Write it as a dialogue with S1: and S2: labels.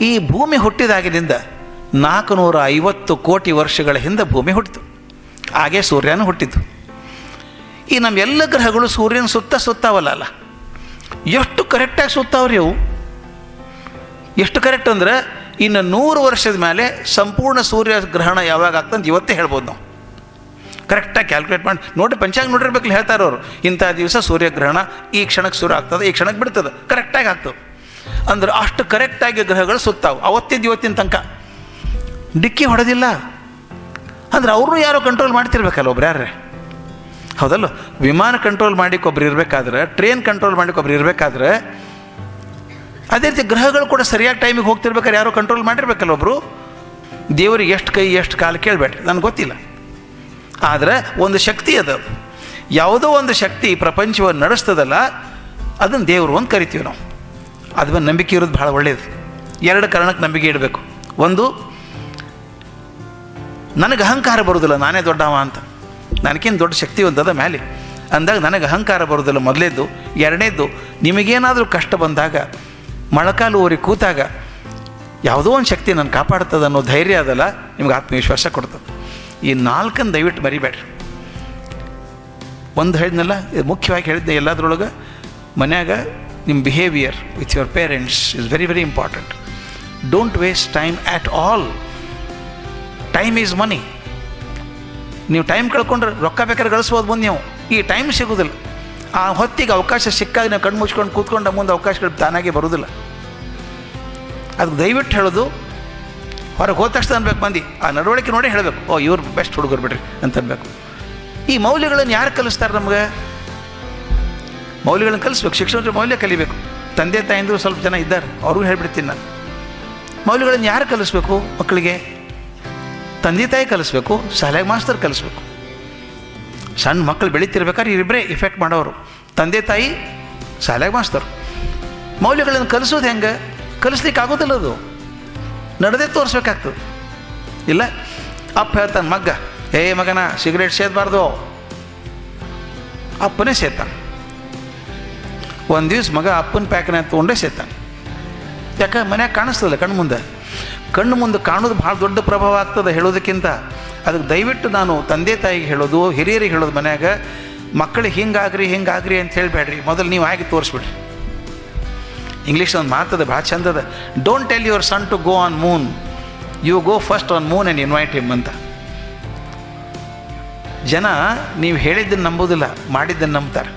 S1: ಈ ಭೂಮಿ ಹುಟ್ಟಿದಾಗಿನಿಂದ 450 ಕೋಟಿ ವರ್ಷಗಳ ಹಿಂದೆ ಭೂಮಿ ಹುಟ್ಟಿತು. ಹಾಗೆ ಸೂರ್ಯನೂ ಹುಟ್ಟಿತು. ಈ ನಮ್ಮೆಲ್ಲ ಗ್ರಹಗಳು ಸೂರ್ಯನ ಸುತ್ತಾವಲ್ಲ, ಎಷ್ಟು ಕರೆಕ್ಟಾಗಿ ಸುತ್ತಾವ್ರಿ ಅವು. ಎಷ್ಟು ಕರೆಕ್ಟ್ ಅಂದ್ರೆ ಇನ್ನು 100 ವರ್ಷದ ಮೇಲೆ ಸಂಪೂರ್ಣ ಸೂರ್ಯ ಗ್ರಹಣ ಯಾವಾಗ ಆಗ್ತಂತ ಇವತ್ತೇ ಹೇಳ್ಬೋದು ನಾವು. ಕರೆಕ್ಟಾಗಿ ಕ್ಯಾಲ್ಕುಲೇಟ್ ಮಾಡಿ ನೋಡಿ, ಪಂಚಾಂಗ ನೋಡಿರ್ಬೇಕಲ್ಲ, ಹೇಳ್ತಾರೆ ಅವರು, ಇಂಥ ದಿವಸ ಸೂರ್ಯಗ್ರಹಣ ಈ ಕ್ಷಣಕ್ಕೆ ಶುರು ಆಗ್ತದೆ, ಈ ಕ್ಷಣಕ್ಕೆ ಬಿಡ್ತದೆ, ಕರೆಕ್ಟಾಗಿ ಆಗ್ತದೆ. ಅಂದ್ರೆ ಅಷ್ಟು ಕರೆಕ್ಟಾಗಿ ಗ್ರಹಗಳು ಸುತ್ತಾವು. ಇವತ್ತಿನ ತನಕ ಡಿಕ್ಕಿ ಹೊಡೆದಿಲ್ಲ. ಅಂದ್ರೆ ಅವ್ರನ್ನೂ ಯಾರೋ ಕಂಟ್ರೋಲ್ ಮಾಡ್ತಿರ್ಬೇಕಲ್ಲ, ಒಬ್ರು ಯಾರೇ, ಹೌದಲ್ಲ? ವಿಮಾನ ಕಂಟ್ರೋಲ್ ಮಾಡಿಕ್ಕೆ ಒಬ್ರು ಇರಬೇಕಾದ್ರೆ, ಟ್ರೈನ್ ಕಂಟ್ರೋಲ್ ಮಾಡಿಕ್ಕೆ ಒಬ್ರು ಇರಬೇಕಾದ್ರೆ, ಅದೇ ರೀತಿ ಗ್ರಹಗಳು ಕೂಡ ಸರಿಯಾಗಿ ಟೈಮಿಗೆ ಹೋಗ್ತಿರ್ಬೇಕಾದ್ರೆ ಯಾರೋ ಕಂಟ್ರೋಲ್ ಮಾಡಿರ್ಬೇಕಲ್ಲ ಒಬ್ಬರು. ದೇವರಿಗೆ ಎಷ್ಟು ಕೈ ಎಷ್ಟು ಕಾಲು ಕೇಳಬೇಡ್ರಿ, ನನಗೆ ಗೊತ್ತಿಲ್ಲ. ಆದರೆ ಒಂದು ಶಕ್ತಿ ಅದು, ಯಾವುದೋ ಒಂದು ಶಕ್ತಿ ಪ್ರಪಂಚವನ್ನು ನಡೆಸ್ತದಲ್ಲ, ಅದನ್ನು ದೇವರು ಅಂತ ಕರಿತೀವಿ ನಾವು. ಅದ್ರ ಮೇಲೆ ನಂಬಿಕೆ ಇರೋದು ಭಾಳ ಒಳ್ಳೆಯದು. 2 ಕಾರಣಕ್ಕೆ ನಂಬಿಕೆ ಇಡಬೇಕು. ಒಂದು, ನನಗೆ ಅಹಂಕಾರ ಬರೋದಿಲ್ಲ ನಾನೇ ದೊಡ್ಡವ ಅಂತ, ನನಗೇನು ದೊಡ್ಡ ಶಕ್ತಿ ಒಂದದ ಮೇಲೆ ಅಂದಾಗ ನನಗೆ ಅಹಂಕಾರ ಬರೋದಿಲ್ಲ, ಮೊದಲೇದ್ದು. 2ನೇದ್ದು, ನಿಮಗೇನಾದರೂ ಕಷ್ಟ ಬಂದಾಗ, ಮೊಳಕಾಲು ಊರಿ ಕೂತಾಗ ಯಾವುದೋ ಒಂದು ಶಕ್ತಿ ನನ್ನ ಕಾಪಾಡ್ತದೆ ಅನ್ನೋ ಧೈರ್ಯ ಅದಲ್ಲ, ನಿಮ್ಗೆ ಆತ್ಮವಿಶ್ವಾಸ ಕೊಡ್ತದೆ. ಈ 4 ದಯವಿಟ್ಟು ಮರಿಬೇಡ್ರಿ. ಒಂದು ಹೇಳಿದ್ನಲ್ಲ, ಮುಖ್ಯವಾಗಿ ಹೇಳಿದ್ದೆ ಎಲ್ಲದ್ರೊಳಗೆ, ಮನ್ಯಾಗ ನಿಮ್ಮ behaviour with your parents is very very important. Don't waste time at all. Time is ಮನಿ. ನೀವು ಟೈಮ್ ಕಳ್ಕೊಂಡ್ರೆ ರೊಕ್ಕ ಬೇಕಾದ್ರೆ ಗಳಿಸ್ಬೋದು ಮುಂದೆ, ನೀವು ಈ ಟೈಮ್ ಸಿಗೋದಿಲ್ಲ. ಆ ಹೊತ್ತಿಗೆ ಅವಕಾಶ ಸಿಕ್ಕಾಗ ನೀವು ಕಣ್ಣು ಮುಚ್ಕೊಂಡು ಕೂತ್ಕೊಂಡು ಮುಂದೆ ಅವಕಾಶಗಳು ತಾನಾಗೆ ಬರೋದಿಲ್ಲ. ಅದಕ್ಕೆ ದಯವಿಟ್ಟು ಹೇಳೋದು, ಹೊರಗೆ ಹೋದ ತಕ್ಷಣ ಅನ್ಬೇಕು ಮಂದಿ, ಆ ನಡವಳಿಕೆ ನೋಡಿ ಹೇಳಬೇಕು, ಓ ಇವ್ರು ಬೆಸ್ಟ್ ಹುಡುಗರು ಬಿಡ್ರಿ ಅಂತ ಅನ್ಬೇಕು. ಈ ಮೌಲ್ಯಗಳನ್ನು ಯಾರು ಕಲಿಸ್ತಾರೆ ನಮ್ಗೆ? ಮೌಲ್ಯಗಳನ್ನು ಕಲಿಸ್ಬೇಕು. ಶಿಕ್ಷಣ ಮೌಲ್ಯ ಕಲಿಬೇಕು. ತಂದೆ ತಾಯಿಂದರು ಸ್ವಲ್ಪ ಜನ ಇದ್ದಾರೆ, ಅವ್ರಿಗೂ ಹೇಳ್ಬಿಡ್ತೀನಿ ನಾನು. ಮೌಲ್ಯಗಳನ್ನು ಯಾರು ಕಲಿಸ್ಬೇಕು ಮಕ್ಕಳಿಗೆ? ತಂದೆ ತಾಯಿ ಕಲಿಸ್ಬೇಕು, ಶಾಲೆಗೆ ಮಾಸ್ತರ್ ಕಲಿಸ್ಬೇಕು. ಸಣ್ಣ ಮಕ್ಕಳು ಬೆಳೀತಿರ್ಬೇಕಾದ್ರೆ ಇಬ್ಬರೇ ಇಫೆಕ್ಟ್ ಮಾಡೋರು, ತಂದೆ ತಾಯಿ, ಶಾಲೆಗೆ ಮಾಸ್ತರು. ಮೌಲ್ಯಗಳನ್ನು ಕಲಿಸೋದು ಹೆಂಗೆ? ಕಲಿಸ್ಲಿಕ್ಕೆ ಆಗೋದಿಲ್ಲ, ಅದು ನಡೆದೇ ತೋರಿಸ್ಬೇಕಾಗ್ತದೆ. ಇಲ್ಲ, ಅಪ್ಪ ಹೇಳ್ತಾನೆ ಮಗ್ಗ, ಏ ಮಗನ ಸಿಗರೇಟ್ ಸೇದಬಾರ್ದು, ಅಪ್ಪನೇ ಸೇತಾನೆ. ಒಂದು ದಿವ್ಸ ಮಗ ಅಪ್ಪನ ಪ್ಯಾಕನ್ನ ತೊಗೊಂಡೇ ಸೇತಾನೆ. ಯಾಕೆ? ಮನ್ಯಾಗ ಕಾಣಿಸ್ತದಲ್ಲ, ಕಣ್ಣು ಮುಂದೆ ಕಾಣೋದು ಭಾಳ ದೊಡ್ಡ ಪ್ರಭಾವ ಆಗ್ತದೆ ಹೇಳೋದಕ್ಕಿಂತ. ಅದಕ್ಕೆ ದಯವಿಟ್ಟು ನಾನು ತಂದೆ ತಾಯಿಗೆ ಹೇಳೋದು, ಹಿರಿಯರಿಗೆ ಹೇಳೋದು, ಮನ್ಯಾಗ ಮಕ್ಕಳಿಗೆ ಹಿಂಗಾಗ್ರಿ ಅಂತ ಹೇಳಬೇಡ್ರಿ, ಮೊದಲು ನೀವು ಆಗಿ ತೋರಿಸ್ಬಿಡ್ರಿ. ಇಂಗ್ಲೀಷ್ ಒಂದು ಮಾತದ ಭಾಳ ಚಂದದ, don't tell your son to go on moon, you go first on moon and invite him ಅಂತ. ಜನ ನೀವು ಹೇಳಿದ್ದನ್ನು ನಂಬೋದಿಲ್ಲ, ಮಾಡಿದ್ದನ್ನು ನಂಬ್ತಾರೆ.